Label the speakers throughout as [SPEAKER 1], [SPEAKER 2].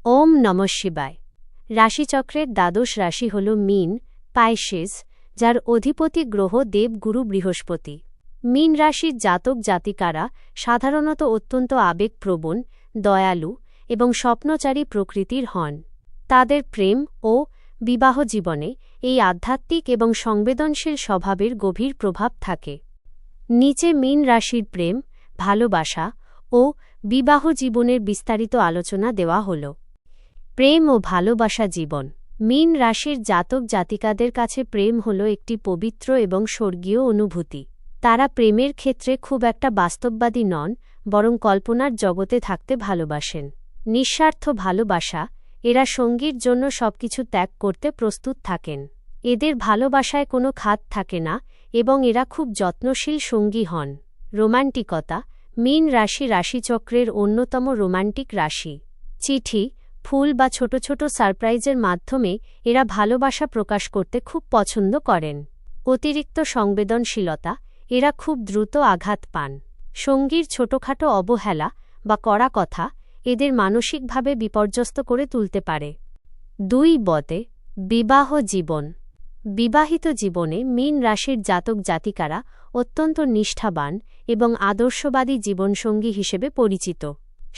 [SPEAKER 1] ওম নমঃ শিবায়। রাশিচক্রের দ্বাদশ রাশি হল মীন, পাইসেস, যার অধিপতি গ্রহ দেবগুরু বৃহস্পতি। মীন রাশির জাতক জাতিকারা সাধারণত অত্যন্ত আবেগপ্রবণ, দয়ালু এবং স্বপ্নচারী প্রকৃতির হন। তাদের প্রেম ও বিবাহ জীবনে এই আধ্যাত্মিক এবং সংবেদনশীল স্বভাবের গভীর প্রভাব থাকে। নিচে মীন রাশির প্রেম, ভালোবাসা ও বিবাহ জীবনের বিস্তারিত আলোচনা দেওয়া হল। প্রেম ও ভালোবাসা জীবন। মীন রাশির জাতক জাতিকাদের কাছে প্রেম হল একটি পবিত্র এবং স্বর্গীয় অনুভূতি। তারা প্রেমের ক্ষেত্রে খুব একটা বাস্তববাদী নন, বরং কল্পনার জগতে থাকতে ভালোবাসেন। নিঃস্বার্থ ভালোবাসা, এরা সঙ্গীর জন্য সবকিছু ত্যাগ করতে প্রস্তুত থাকেন। এদের ভালোবাসায় কোনো খাত থাকে না এবং এরা খুব যত্নশীল সঙ্গী হন। রোমান্টিকতা। মীন রাশি রাশিচক্রের অন্যতম রোমান্টিক রাশি। চিঠি, ফুল বা ছোট ছোট সারপ্রাইজের মাধ্যমে এরা ভালোবাসা প্রকাশ করতে খুব পছন্দ করেন। অতিরিক্ত সংবেদনশীলতা। এরা খুব দ্রুত আঘাত পান। সঙ্গীর ছোটখাটো অবহেলা বা কড়া কথা এদের মানসিকভাবে বিপর্যস্ত করে তুলতে পারে। 2 বিবাহ জীবন। বিবাহিত জীবনে মীন রাশির জাতক জাতিকারা অত্যন্ত নিষ্ঠাবান এবং আদর্শবাদী জীবনসঙ্গী হিসেবে পরিচিত।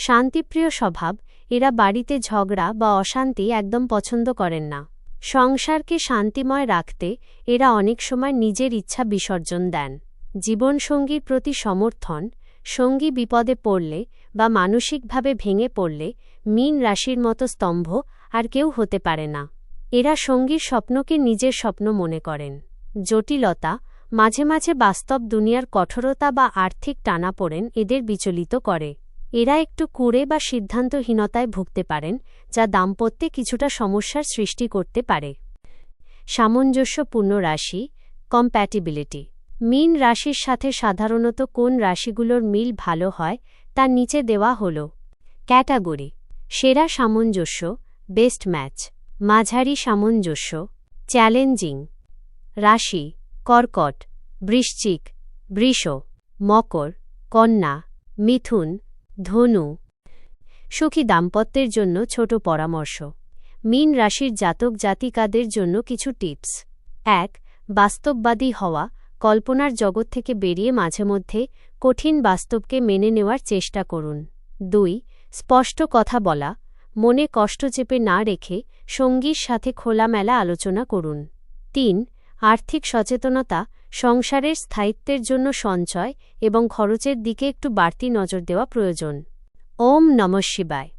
[SPEAKER 1] শান্তিপ্রিয় স্বভাব, এরা বাড়িতে ঝগড়া বা অশান্তি একদম পছন্দ করেন না। সংসারকে শান্তিময় রাখতে এরা অনেক সময় নিজের ইচ্ছা বিসর্জন দেন। জীবনসঙ্গীর প্রতি সমর্থন। সঙ্গী বিপদে পড়লে বা মানসিকভাবে ভেঙে পড়লে মীন রাশির মতো স্তম্ভ আর কেউ হতে পারে না। এরা সঙ্গীর স্বপ্নকে নিজের স্বপ্ন মনে করেন। জটিলতা। মাঝে মাঝে বাস্তব দুনিয়ার কঠোরতা বা আর্থিক টানাপোড়েন এদের বিচলিত করে। এরা একটু কুঁড়ে বা সিদ্ধান্তহীনতায় ভুগতে পারেন, যা দাম্পত্যে কিছুটা সমস্যার সৃষ্টি করতে পারে। সামঞ্জস্যপূর্ণ রাশি, কম্প্যাটিবিলিটি। মীন রাশির সাথে সাধারণত কোন রাশিগুলোর মিল ভালো হয় তা নিচে দেওয়া হল। ক্যাটাগরি: সেরা সামঞ্জস্য, বেস্ট ম্যাচ। মাঝারি সামঞ্জস্য, চ্যালেঞ্জিং। রাশি: কর্কট, বৃশ্চিক, বৃষ, মকর, কন্যা, মিথুন, ধনু। সুখী দাম্পত্যের জন্য ছোট পরামর্শ। মীন রাশির জাতক জাতিকাদের জন্য কিছু টিপস। 1. বাস্তববাদী হওয়া। কল্পনার জগৎ থেকে বেরিয়ে মাঝেমধ্যে কঠিন বাস্তবকে মেনে নেওয়ার চেষ্টা করুন। 2. স্পষ্ট কথা বলা। মনে কষ্ট চেপে না রেখে সঙ্গীর সাথে খোলামেলা আলোচনা করুন। 3. আর্থিক সচেতনতা। সংসারের স্থায়িত্বের জন্য সঞ্চয় এবং খরচের দিকে একটু বাড়তি নজর দেওয়া প্রয়োজন। ওম নমঃ শিবায়।